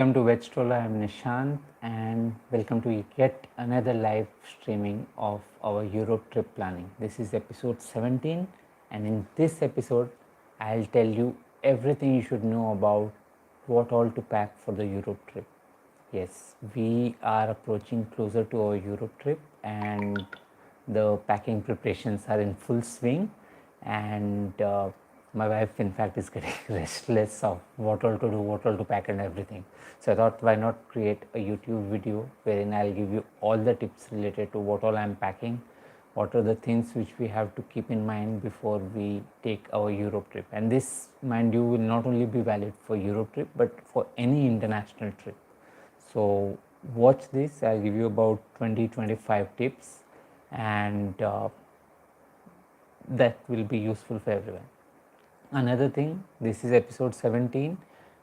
Welcome to Vegstroller. I am Nishant and welcome to yet another live streaming of our Europe trip planning. This is episode 17, and in this episode I'll tell you everything you should know about what all to pack for the Europe trip. Yes, we are approaching closer to our Europe trip and the packing preparations are in full swing, and my wife in fact is getting restless of what all to do, what all to pack and everything. So I thought, why not create a YouTube video wherein I'll give you all the tips related to what all I'm packing, what are the things which we have to keep in mind before we take our Europe trip. And this, mind you, will not only be valid for Europe trip but for any international trip. So watch this. I'll give you about 20-25 tips, and that will be useful for everyone. Another thing, this is episode 17,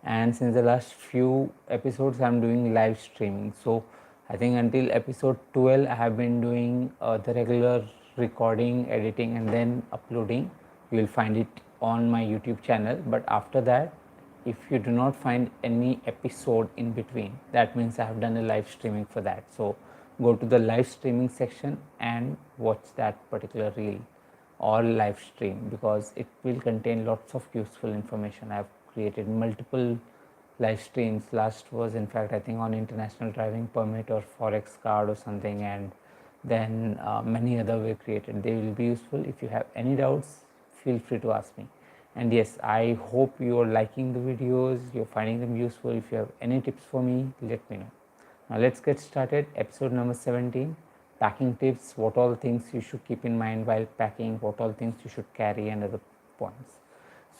and since the last few episodes I'm doing live streaming. So I think until episode 12 I have been doing the regular recording, editing and then uploading. You will find it on my YouTube channel, but after that, if you do not find any episode in between, that means I have done a live streaming for that. So go to the live streaming section and watch that particular reel or live stream, because it will contain lots of useful information. I have created multiple live streams. Last was in fact I think on international driving permit or forex card or something, and then many other were created. They will be useful. If you have any doubts, feel free to ask me. And yes, I hope you are liking the videos, you're finding them useful. If you have any tips for me, let me know. Now let's get started. Episode number 17, packing tips, what all things you should keep in mind while packing, what all things you should carry and other points.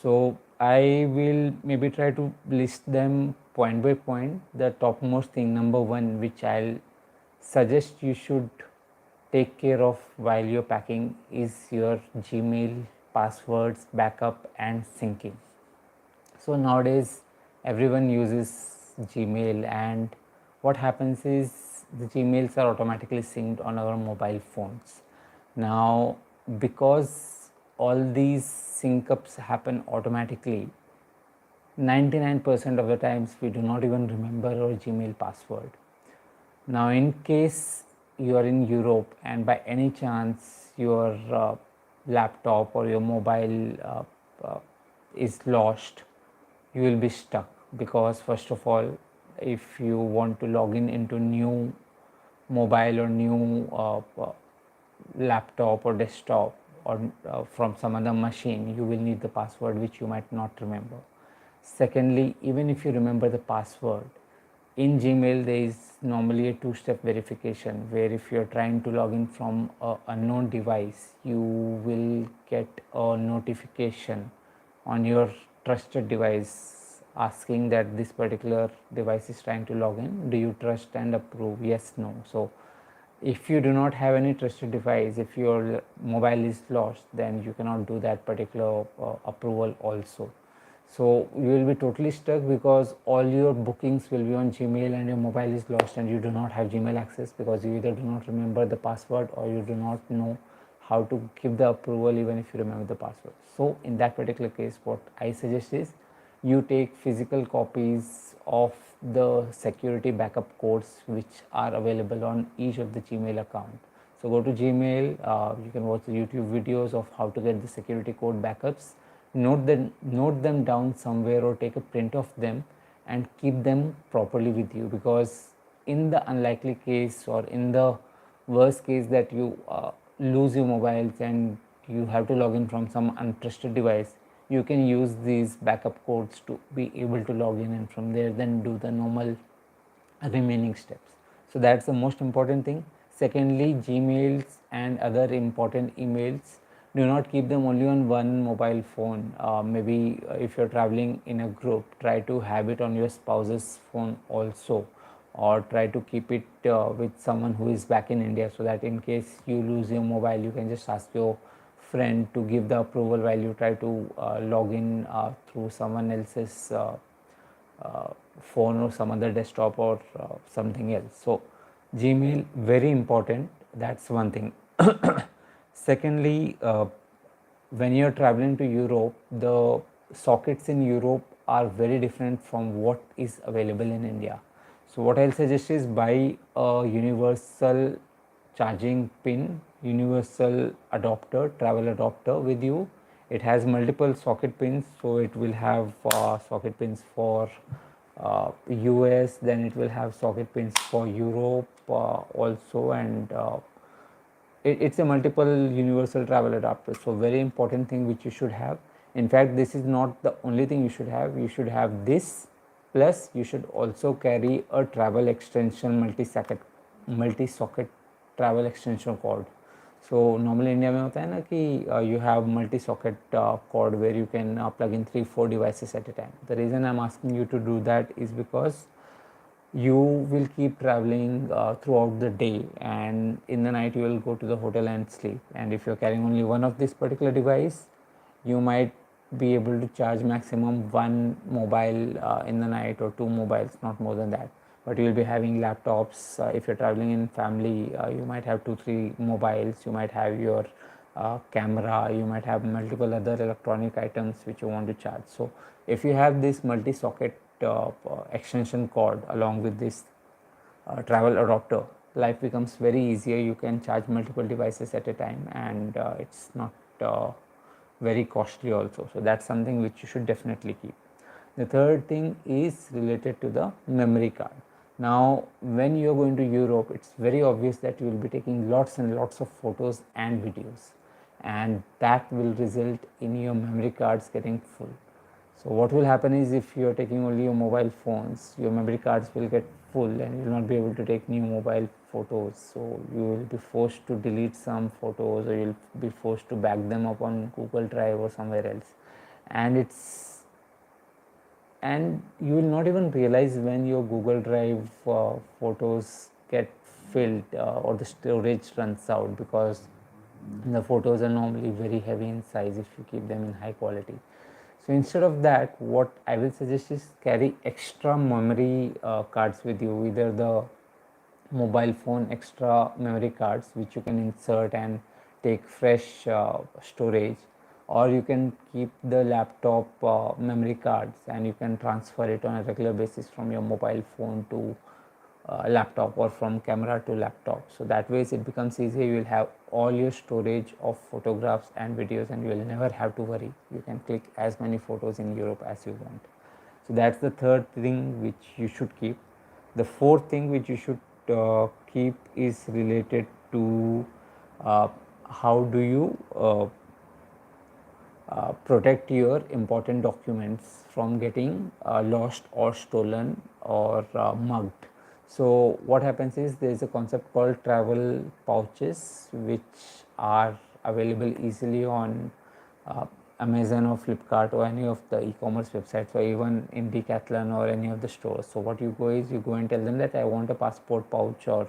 So I will maybe try to list them point by point. The topmost thing, number one, which I'll suggest you should take care of while you're packing, is your Gmail passwords, backup and syncing. So nowadays everyone uses Gmail, and what happens is the Gmails are automatically synced on our mobile phones. Now, because all these sync ups happen automatically, 99% of the times we do not even remember our Gmail password. Now, in case you are in Europe and by any chance your laptop or your mobile is lost, you will be stuck, because first of all, if you want to log in into new mobile or new laptop or desktop or from some other machine, you will need the password which you might not remember. Secondly, even if you remember the password, in Gmail there is normally a two-step verification, where if you are trying to log in from an unknown device, you will get a notification on your trusted device asking that this particular device is trying to log in. Do you trust and approve? Yes, no. So if you do not have any trusted device, if your mobile is lost, then you cannot do that particular approval also. So you will be totally stuck, because all your bookings will be on Gmail and your mobile is lost and you do not have Gmail access, because you either do not remember the password or you do not know how to give the approval even if you remember the password. So in that particular case, what I suggest is you take physical copies of the security backup codes which are available on each of the Gmail account. So go to Gmail, you can watch the YouTube videos of how to get the security code backups. Note them down somewhere or take a print of them and keep them properly with you, because in the unlikely case or in the worst case that you lose your mobiles and you have to log in from some untrusted device, you can use these backup codes to be able to log in, and from there then do the normal remaining steps. So that's the most important thing. Secondly, Gmails and other important emails, do not keep them only on one mobile phone. Maybe if you're traveling in a group, try to have it on your spouse's phone also, or try to keep it with someone who is back in India, so that in case you lose your mobile, you can just ask your friend to give the approval while you try to log in through someone else's phone or some other desktop or something else. So Gmail, very important. That's one thing. Secondly, when you're traveling to Europe, the sockets in Europe are very different from what is available in India. So what I'll suggest is buy a universal charging pin, universal adapter, travel adapter with you. It has multiple socket pins, so it will have socket pins for US, then it will have socket pins for Europe also, and it's a multiple universal travel adapter. So very important thing which you should have. In fact, this is not the only thing you should have. You should have this, plus you should also carry a travel extension multi-socket travel extension cord. So normally India में होता है ना कि you have multi-socket cord where you can plug in 3-4 devices at a time. The reason I'm asking you to do that is because you will keep traveling throughout the day, and in the night you will go to the hotel and sleep, and if you're carrying only one of this particular device, you might be able to charge maximum one mobile in the night, or two mobiles, not more than that. But you will be having laptops. If you're traveling in family, you might have 2-3 mobiles, you might have your camera, you might have multiple other electronic items which you want to charge. So if you have this multi-socket extension cord along with this travel adapter, life becomes very easier. You can charge multiple devices at a time, and it's not very costly also. So that's something which you should definitely keep. The third thing is related to the memory card. Now when you are going to Europe, it's very obvious that you will be taking lots and lots of photos and videos, and that will result in your memory cards getting full. So what will happen is, if you are taking only your mobile phones, your memory cards will get full and you will not be able to take new mobile photos. So you will be forced to delete some photos, or you will be forced to back them up on Google Drive or somewhere else, and you will not even realize when your Google Drive photos get filled or the storage runs out, because the photos are normally very heavy in size if you keep them in high quality. So instead of that, what I will suggest is carry extra memory cards with you, either the mobile phone extra memory cards which you can insert and take fresh storage, or you can keep the laptop memory cards and you can transfer it on a regular basis from your mobile phone to laptop, or from camera to laptop. So that way it becomes easier. You will have all your storage of photographs and videos, and you will never have to worry. You can click as many photos in Europe as you want. So that's the third thing which you should keep. The fourth thing which you should keep is related to how do you protect your important documents from getting lost or stolen or mugged. So what happens is, there is a concept called travel pouches which are available easily on Amazon or Flipkart or any of the e-commerce websites, or even in Decathlon or any of the stores. So what you go is, you go and tell them that I want a passport pouch, or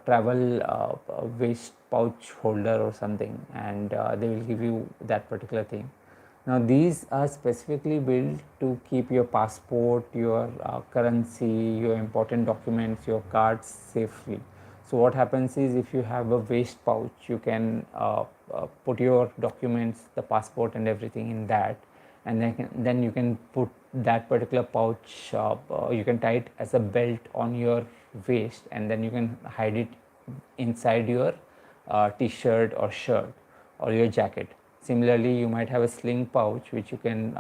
travel waist pouch holder or something, and they will give you that particular thing. Now these are specifically built to keep your passport, your currency, your important documents, your cards safely. So what happens is, if you have a waist pouch, you can put your documents, the passport and everything in that, and then you can put that particular pouch, you can tie it as a belt on your waist, and then you can hide it inside your t-shirt or shirt or your jacket. Similarly, you might have a sling pouch which you can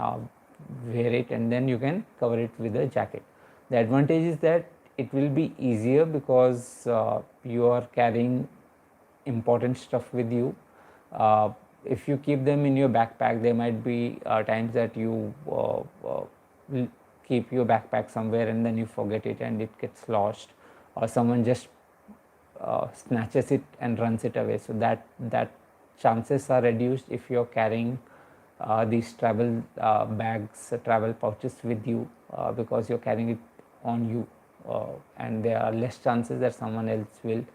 wear it, and then you can cover it with a jacket. The advantage is that it will be easier because you are carrying important stuff with you. If you keep them in your backpack, there might be times that you keep your backpack somewhere and then you forget it and it gets lost, or someone just snatches it and runs it away. So that chances are reduced if you're carrying these travel bags, travel pouches with you, because you're carrying it on you, and there are less chances that someone else will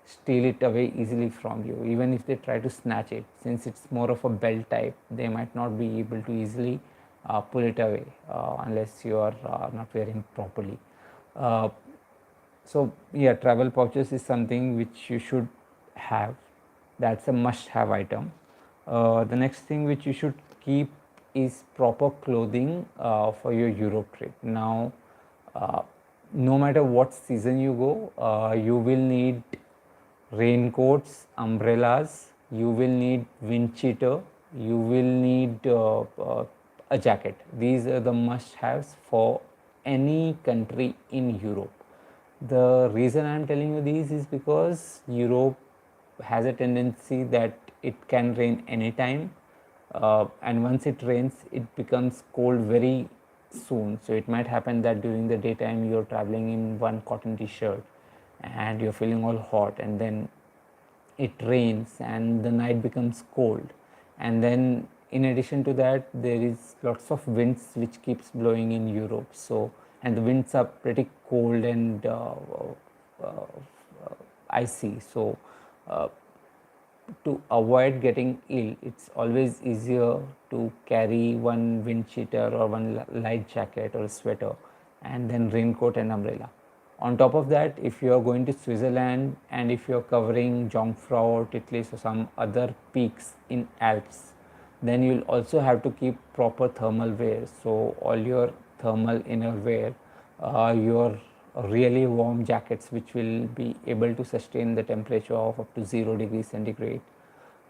steal it away easily from you. Even if they try to snatch it, since it's more of a belt type, they might not be able to easily pull it away unless you are not wearing properly. So yeah, travel pouches is something which you should have. That's a must have item. The next thing which you should keep is proper clothing for your Europe trip. Now, no matter what season you go, you will need raincoats, umbrellas, you will need wind cheater, you will need a jacket. These are the must-haves for any country in Europe. The reason I am telling you these is because Europe has a tendency that it can rain anytime, and once it rains, it becomes cold very soon. So it might happen that during the daytime you're traveling in one cotton t-shirt and you're feeling all hot, and then it rains and the night becomes cold, and then in addition to that there is lots of winds which keeps blowing in Europe. So, and the winds are pretty cold and icy. So to avoid getting ill, it's always easier to carry one wind cheater or one light jacket or a sweater, and then raincoat and umbrella. On top of that, if you are going to Switzerland and if you are covering Jungfrau or Titlis or some other peaks in Alps, then you'll also have to keep proper thermal wear. So all your thermal inner wear, your really warm jackets which will be able to sustain the temperature of up to 0 degrees centigrade,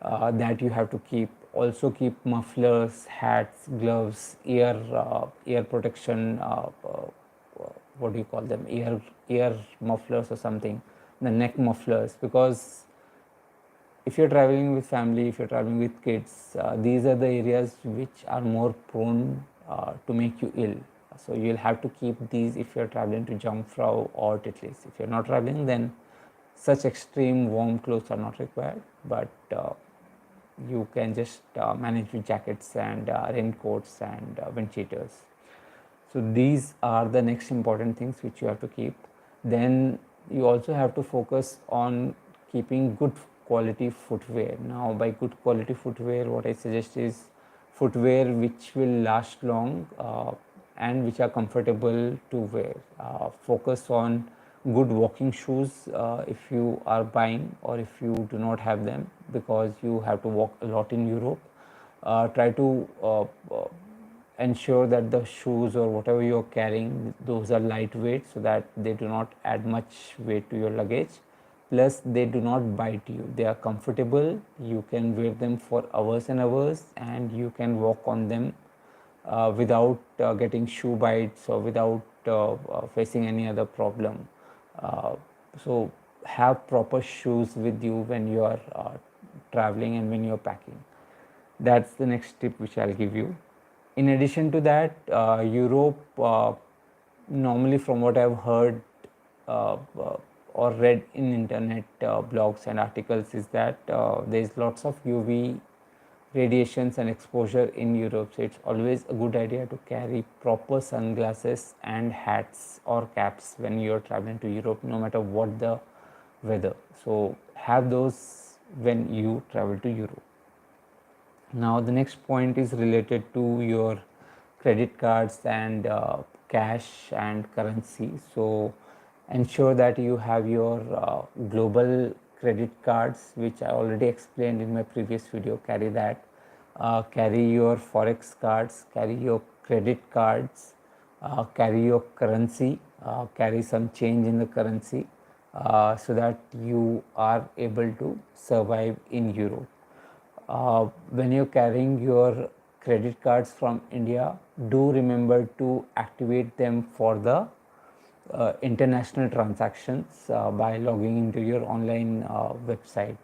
that you have to keep. Also keep mufflers, hats, gloves, ear protection, what do you call them, ear mufflers or something, the neck mufflers, because if you're traveling with family, if you're traveling with kids, these are the areas which are more prone to make you ill. So you'll have to keep these if you're traveling to Jungfrau or Titlis. If you're not traveling, then such extreme warm clothes are not required, but you can just manage with jackets and raincoats and wind cheaters. So these are the next important things which you have to keep. Then you also have to focus on keeping good quality footwear. Now by good quality footwear, what I suggest is footwear which will last long and which are comfortable to wear. Focus on good walking shoes if you are buying, or if you do not have them because you have to walk a lot in Europe. Try to ensure that the shoes or whatever you're carrying, those are lightweight so that they do not add much weight to your luggage. Plus they do not bite you, they are comfortable, you can wear them for hours and hours, and you can walk on them without getting shoe bites or without facing any other problem. So have proper shoes with you when you are traveling and when you are packing. That's the next tip which I'll give you. In addition to that, Europe, normally from what I've heard or read in internet blogs and articles, is that there's lots of UV radiations and exposure in Europe. So it's always a good idea to carry proper sunglasses and hats or caps when you're traveling to Europe, no matter what the weather. So have those when you travel to Europe. Now the next point is related to your credit cards and cash and currency. So ensure that you have your global credit cards, which I already explained in my previous video. Carry that. Carry your forex cards, carry your credit cards, carry your currency, carry some change in the currency so that you are able to survive in Europe. When you're carrying your credit cards from India, do remember to activate them for the international transactions by logging into your online website.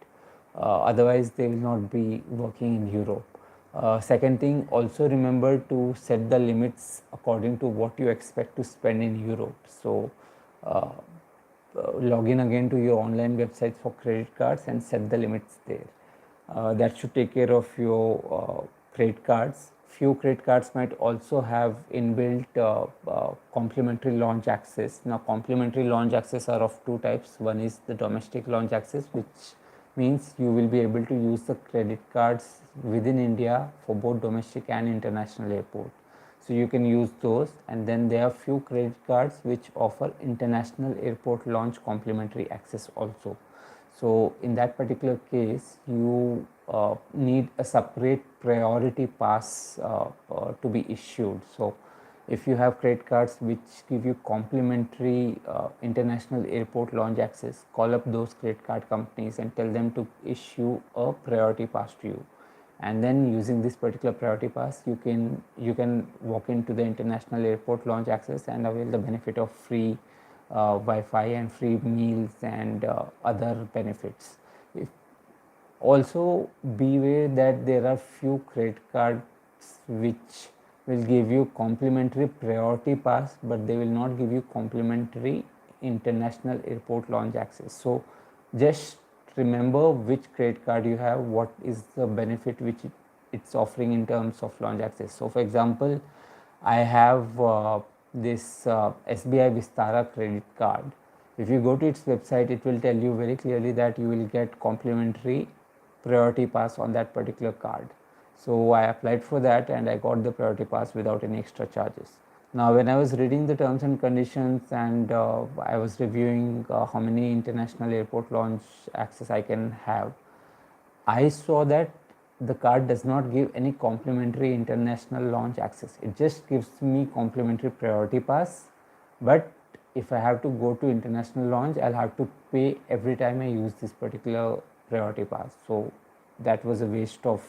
Otherwise they will not be working in Europe. Second thing, also remember to set the limits according to what you expect to spend in Europe. So log in again to your online websites for credit cards and set the limits there. That should take care of your credit cards. Few credit cards might also have inbuilt complimentary launch access. Now complimentary launch access are of two types. One is the domestic launch access, which means you will be able to use the credit cards within India for both domestic and international airport. So you can use those, and then there are few credit cards which offer international airport launch complimentary access also. So in that particular case, you need a separate priority pass to be issued. So if you have credit cards which give you complimentary international airport lounge access, call up those credit card companies and tell them to issue a priority pass to you. And then using this particular priority pass, you can walk into the international airport lounge access and avail the benefit of free Wi-Fi and free meals and other benefits. If also beware that there are few credit cards which will give you complimentary priority pass, but they will not give you complimentary international airport lounge access. So just remember which credit card you have, what is the benefit which it's offering in terms of lounge access. So for example, I have this SBI Vistara credit card. If you go to its website, it will tell you very clearly that you will get complimentary priority pass on that particular card. So I applied for that and I got the priority pass without any extra charges. Now when I was reading the terms and conditions and I was reviewing how many international airport lounge access I can have, I saw that the card does not give any complimentary international launch access. It just gives me complimentary priority pass, but if I have to go to international launch, I'll have to pay every time I use this particular priority pass. So that was a waste of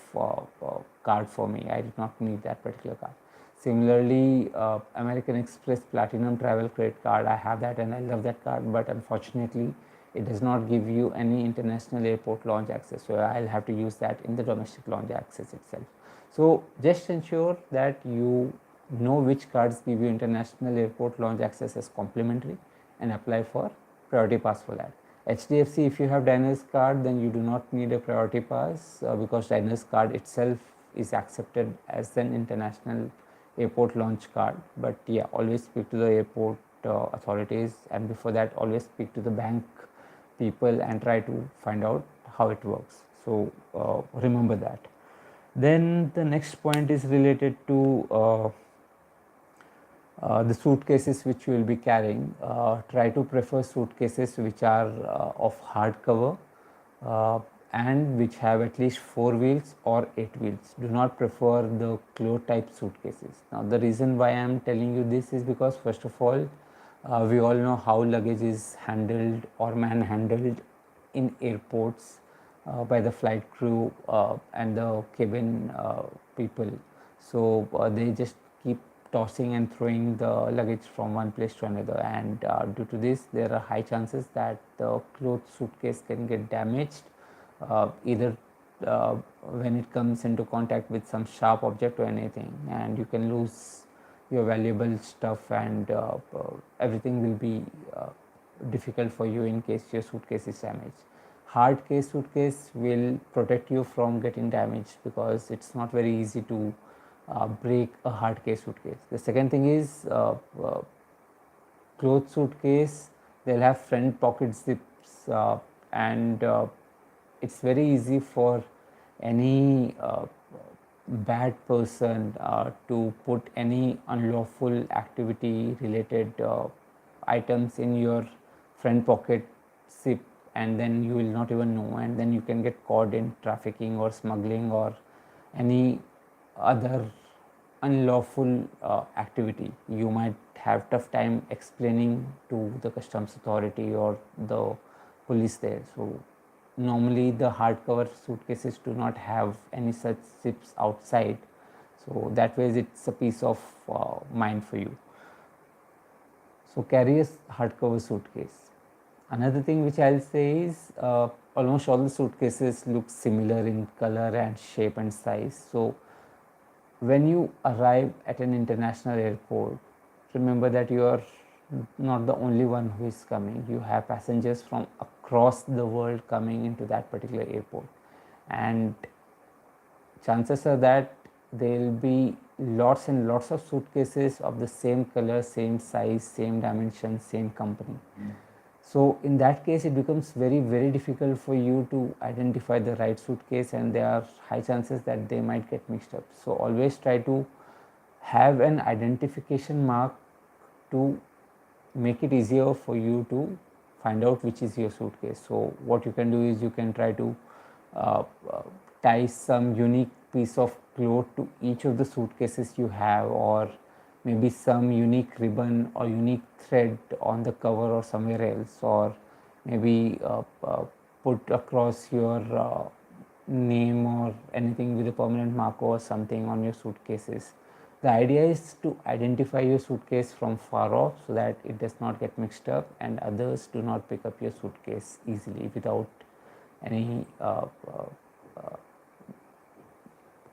card for me. I did not need that particular card. Similarly, American Express Platinum Travel Credit Card, I have that and I love that card, but unfortunately it does not give you any international airport launch access. So I'll have to use that in the domestic launch access itself. So just ensure that you know which cards give you international airport launch access as complimentary and apply for priority pass for that. HDFC, if you have Diner's card, then you do not need a priority pass because Diner's card itself is accepted as an international airport launch card. But yeah, always speak to the airport authorities, and before that always speak to the bank people and try to find out how it works. So remember that. Then the next point is related to the suitcases which you will be carrying. Try to prefer suitcases which are of hard cover and which have at least 4 wheels or 8 wheels. Do not prefer the cloth type suitcases. Now the reason why I am telling you this is because first of all, we all know how luggage is handled or manhandled in airports by the flight crew and the cabin people. So they just keep tossing and throwing the luggage from one place to another, and due to this there are high chances that the cloth suitcase can get damaged either when it comes into contact with some sharp object or anything, and you can lose your valuable stuff, and everything will be difficult for you in case your suitcase is damaged. Hard case suitcase will protect you from getting damaged because it's not very easy to break a hard case suitcase. The second thing is cloth suitcase, they'll have front pocket zips and it's very easy for any bad person to put any unlawful activity related items in your front pocket zip, and then you will not even know, and then you can get caught in trafficking or smuggling or any other unlawful activity. You might have tough time explaining to the customs authority or the police there. So normally the hardcover suitcases do not have any such zips outside, so that way it's a piece of mind for you. So carry a hardcover suitcase. Another thing which I'll say is almost all the suitcases look similar in color and shape and size. So when you arrive at an international airport, remember that you are not the only one who is coming. You have passengers from across the world coming into that particular airport, and chances are that there will be lots and lots of suitcases of the same color, same size, same dimension, same company. So in that case it becomes very difficult for you to identify the right suitcase, and there are high chances that they might get mixed up. So always try to have an identification mark to make it easier for you to find out which is your suitcase. So what you can do is you can try to uh, uh, tie some unique piece of cloth to each of the suitcases you have, or maybe some unique ribbon or unique thread on the cover or somewhere else, or maybe put across your name or anything with a permanent marker or something on your suitcases. The idea is to identify your suitcase from far off so that it does not get mixed up and others do not pick up your suitcase easily without any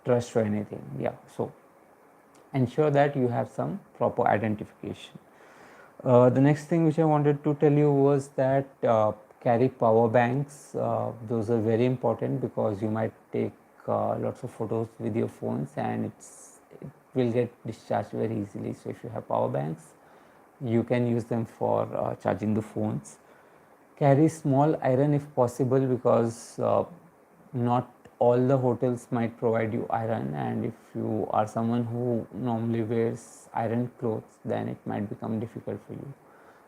trust or anything. Yeah, so ensure that you have some proper identification. The next thing which I wanted to tell you was that carry power banks. Those are very important because you might take lots of photos with your phones and it will get discharged very easily. So if you have power banks, you can use them for charging the phones. Carry small iron if possible, because not all the hotels might provide you iron, and if you are someone who normally wears iron clothes, then it might become difficult for you.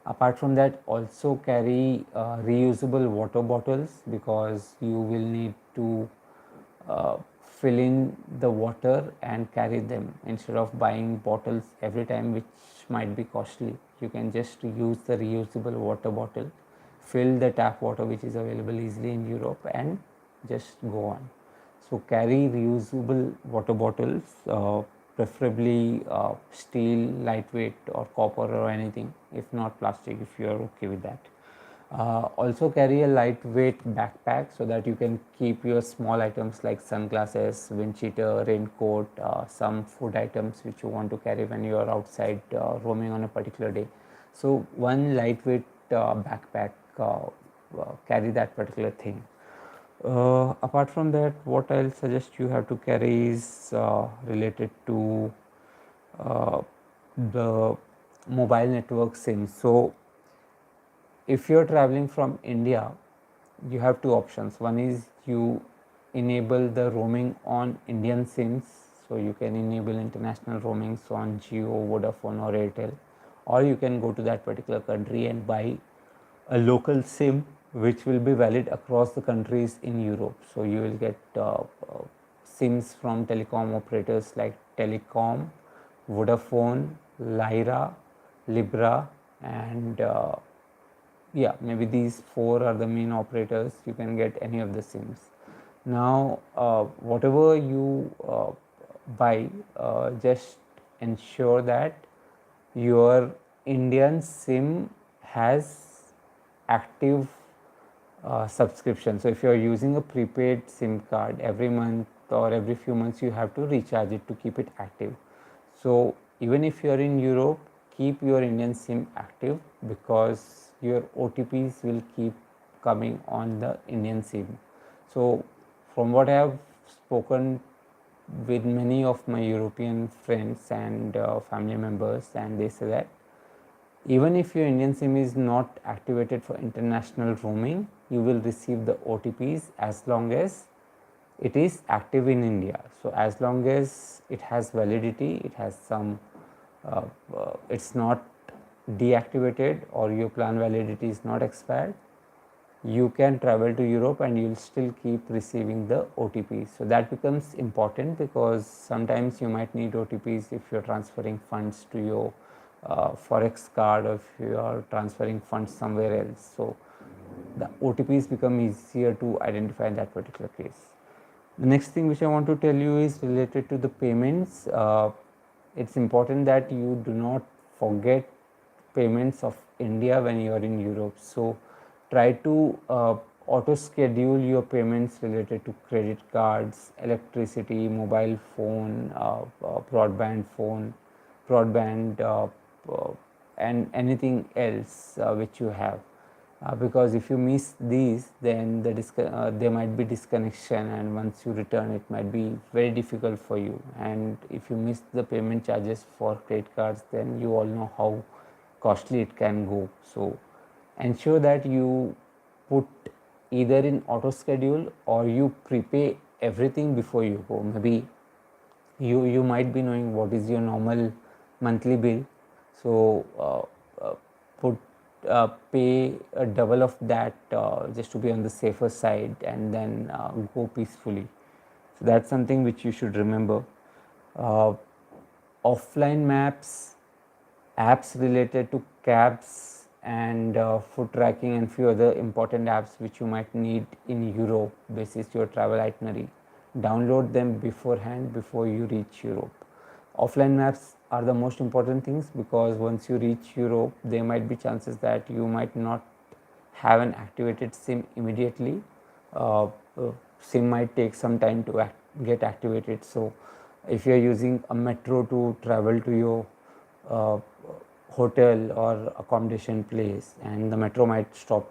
Apart from that, also carry reusable water bottles, because you will need to fill in the water and carry them instead of buying bottles every time, which might be costly. You can just use the reusable water bottle, fill the tap water which is available easily in Europe, and just go on. So carry reusable water bottles, preferably steel, lightweight, or copper or anything, if not plastic, if you are okay with that. Also carry a lightweight backpack so that you can keep your small items like sunglasses, wind cheater, raincoat, some food items which you want to carry when you are outside roaming on a particular day. So one lightweight backpack, carry that particular thing. Apart from that, what I'll suggest you have to carry is related to the mobile network SIM. So if you're traveling from India, you have two options. One is you enable the roaming on Indian SIMs, so you can enable international roamings on Jio, Vodafone, or Airtel, or you can go to that particular country and buy a local SIM which will be valid across the countries in Europe. So you will get SIMs from telecom operators like Telecom, Vodafone, Lyra, Libra, and yeah, maybe these four are the main operators. You can get any of the SIMs. Now whatever you buy, just ensure that your Indian SIM has active subscription. So if you are using a prepaid SIM card, every month or every few months you have to recharge it to keep it active. So even if you are in Europe, keep your Indian SIM active, because your OTPs will keep coming on the Indian SIM. So from what I have spoken with many of my European friends and family members, and they say that even if your Indian SIM is not activated for international roaming, you will receive the OTPs as long as it is active in India. So as long as it has validity, it has some, it's not deactivated or your plan validity is not expired, you can travel to Europe and you will still keep receiving the OTPs. So that becomes important, because sometimes you might need OTPs if you're transferring funds to your forex card, or if you are transferring funds somewhere else. So the OTPs become easier to identify in that particular case. The next thing which I want to tell you is related to the payments. It's important that you do not forget payments of India when you are in Europe. So try to auto schedule your payments related to credit cards, electricity, mobile phone, broadband, and anything else which you have. Because if you miss these, then there might be disconnection, and once you return it might be very difficult for you. And if you miss the payment charges for credit cards, then you all know how costly it can go. So ensure that you put either in auto schedule or you prepay everything before you go. Maybe you might be knowing what is your normal monthly bill, so put pay a double of that just to be on the safer side, and then go peacefully. So that's something which you should remember. Offline maps, apps related to cabs and food tracking, and few other important apps which you might need in Europe basis your travel itinerary. Download them beforehand before you reach Europe. Offline maps are the most important things, because once you reach Europe, there might be chances that you might not have an activated SIM immediately. SIM might take some time to get activated. So if you are using a metro to travel to your hotel or accommodation place, and the metro might stop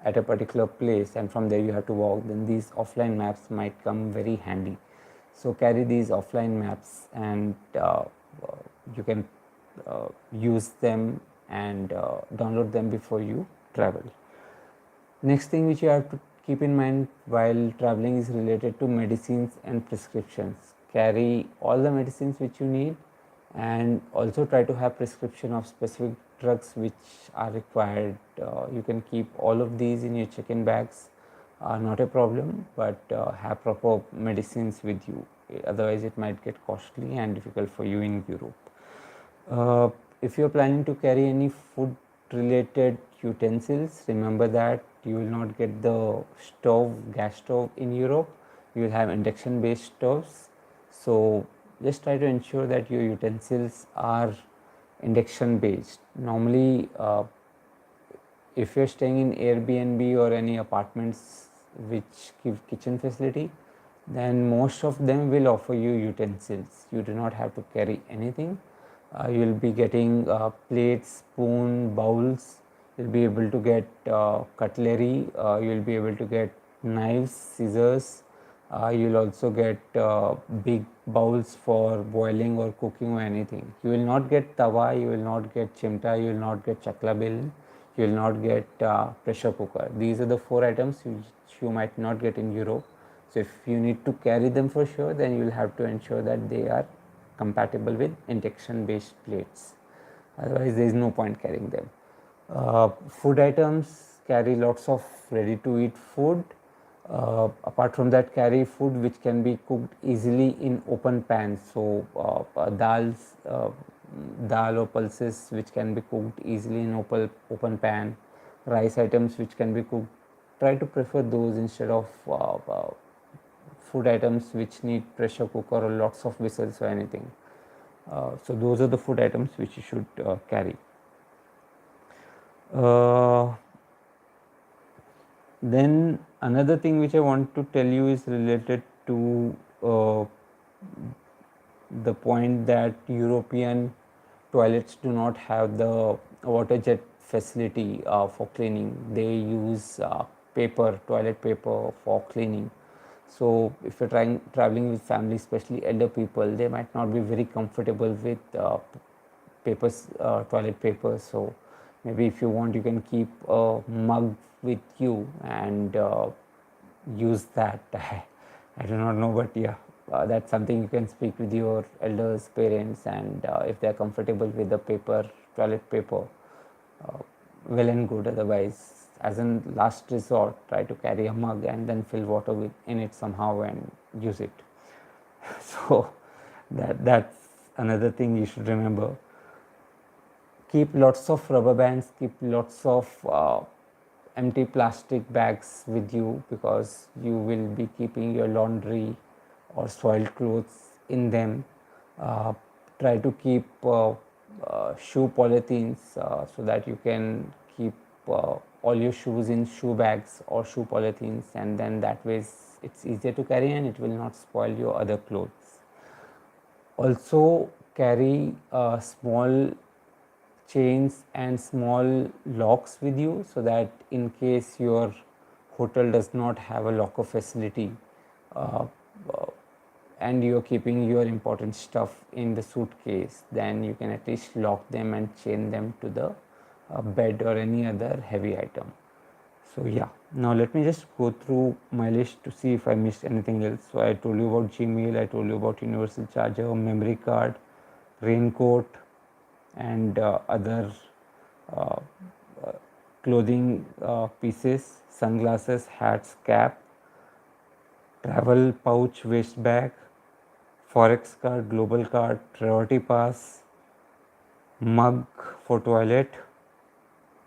at a particular place, and from there you have to walk, then these offline maps might come very handy. So carry these offline maps, and you can use them and download them before you travel. Next thing which you have to keep in mind while traveling is related to medicines and prescriptions. Carry all the medicines which you need, and also try to have prescription of specific drugs which are required. You can keep all of these in your check-in bags, not a problem, but have proper medicines with you, otherwise it might get costly and difficult for you in Europe. If you are planning to carry any food related utensils, remember that you will not get the gas stove in Europe. You will have induction based stoves. So just try to ensure that your utensils are induction based. Normally if you are staying in Airbnb or any apartments which give kitchen facility, then most of them will offer you utensils. You do not have to carry anything. You will be getting plates, spoon, bowls. You will be able to get cutlery. You will be able to get knives, scissors. You will also get big bowls for boiling or cooking or anything. You will not get tawa, you will not get chimta, you will not get chakla bil, you will not get pressure cooker. These are the 4 items which you might not get in Europe. So if you need to carry them for sure, then you will have to ensure that they are compatible with induction based plates. Otherwise there is no point carrying them. Food items, carry lots of ready to eat food. Apart from that, carry food which can be cooked easily in open pans. So dal or pulses which can be cooked easily in open pan. Rice items which can be cooked, try to prefer those instead of food items which need pressure cooker or lots of whistles or anything. So those are the food items which you should carry. Then another thing which I want to tell you is related to the point that European toilets do not have the water jet facility for cleaning. They use toilet paper for cleaning. So if you're traveling with family, especially elder people, they might not be very comfortable with toilet paper. So maybe if you want, you can keep a mug with you and use that. I do not know, but yeah, that's something you can speak with your elders, parents, and if they are comfortable with the toilet paper, well and good. Otherwise, as a last resort, try to carry a mug and then fill water in it somehow and use it. So that's another thing you should remember. Keep lots of rubber bands, keep lots of empty plastic bags with you, because you will be keeping your laundry or soiled clothes in them. Try to keep shoe polythenes so that you can keep all your shoes in shoe bags or shoe polythenes, and then that way it's easier to carry and it will not spoil your other clothes. Also carry small chains and small locks with you, so that in case your hotel does not have a locker facility and you are keeping your important stuff in the suitcase, then you can at least lock them and chain them to the bed or any other heavy item. So yeah, now let me just go through my list to see if I missed anything else. So I told you about Gmail, I told you about universal charger, memory card, raincoat, and other uh, uh, clothing pieces, sunglasses, hats, cap, travel pouch, waist bag, forex card, global card, priority pass, mug for toilet,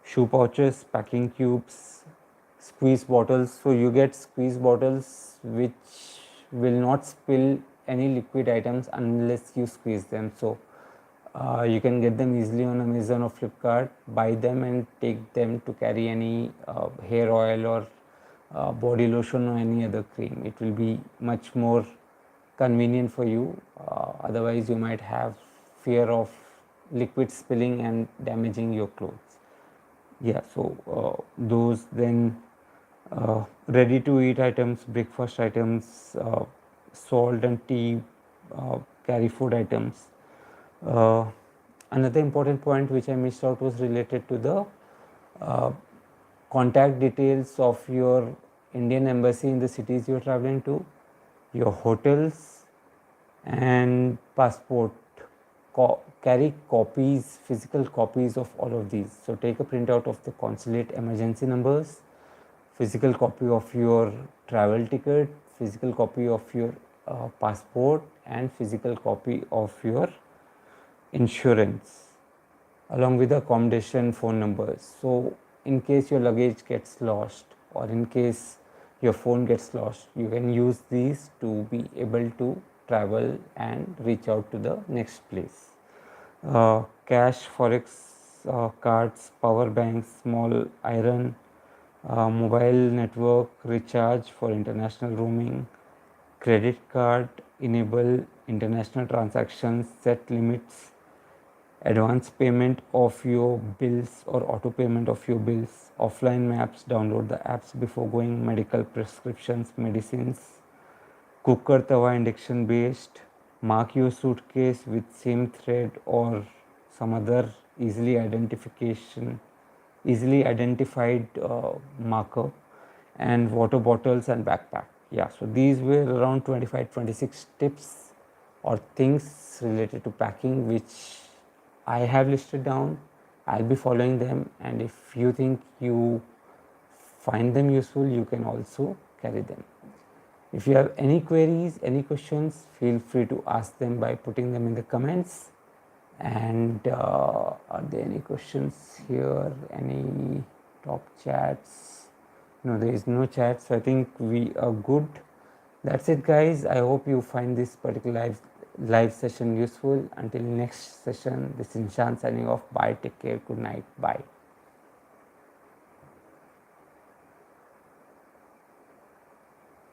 shoe pouches, packing cubes, squeeze bottles. So you get squeeze bottles which will not spill any liquid items unless you squeeze them. So you can get them easily on Amazon or Flipkart, buy them and take them to carry any hair oil or body lotion or any other cream. It will be much more convenient for you. Otherwise you might have fear of liquid spilling and damaging your clothes. Yeah, so those, then ready to eat items, breakfast items, salt and tea, carry food items. uh, Another important point which I missed out was related to the uh, contact details of your Indian embassy in the cities you are traveling to, your hotels, and passport. Carry copies, physical copies of all of these. So take a printout of the consulate emergency numbers, physical copy of your travel ticket, physical copy of your passport, and physical copy of your insurance, along with the accommodation phone numbers. So in case your luggage gets lost or in case your phone gets lost, you can use these to be able to travel and reach out to the next place. Cash, forex cards, power banks, small iron, mobile network recharge for international roaming, credit card, enable international transactions, set limits, advance payment of your bills or auto payment of your bills, offline maps, download the apps before going, medical prescriptions, medicines, cooker tawa induction based, mark your suitcase with same thread or some other easily identified marker, and water bottles and backpack. Yeah, so these were around 25-26 tips or things related to packing which I have listed down. I'll be following them, and if you think you find them useful, you can also carry them. If you have any queries, any questions, feel free to ask them by putting them in the comments. And are there any questions here? Any top chats? No, there is no chat, so I think we are good. That's it, guys. I hope you find this particular live session useful. Until next session, this is Nishant signing off. Bye, take care, good night, bye.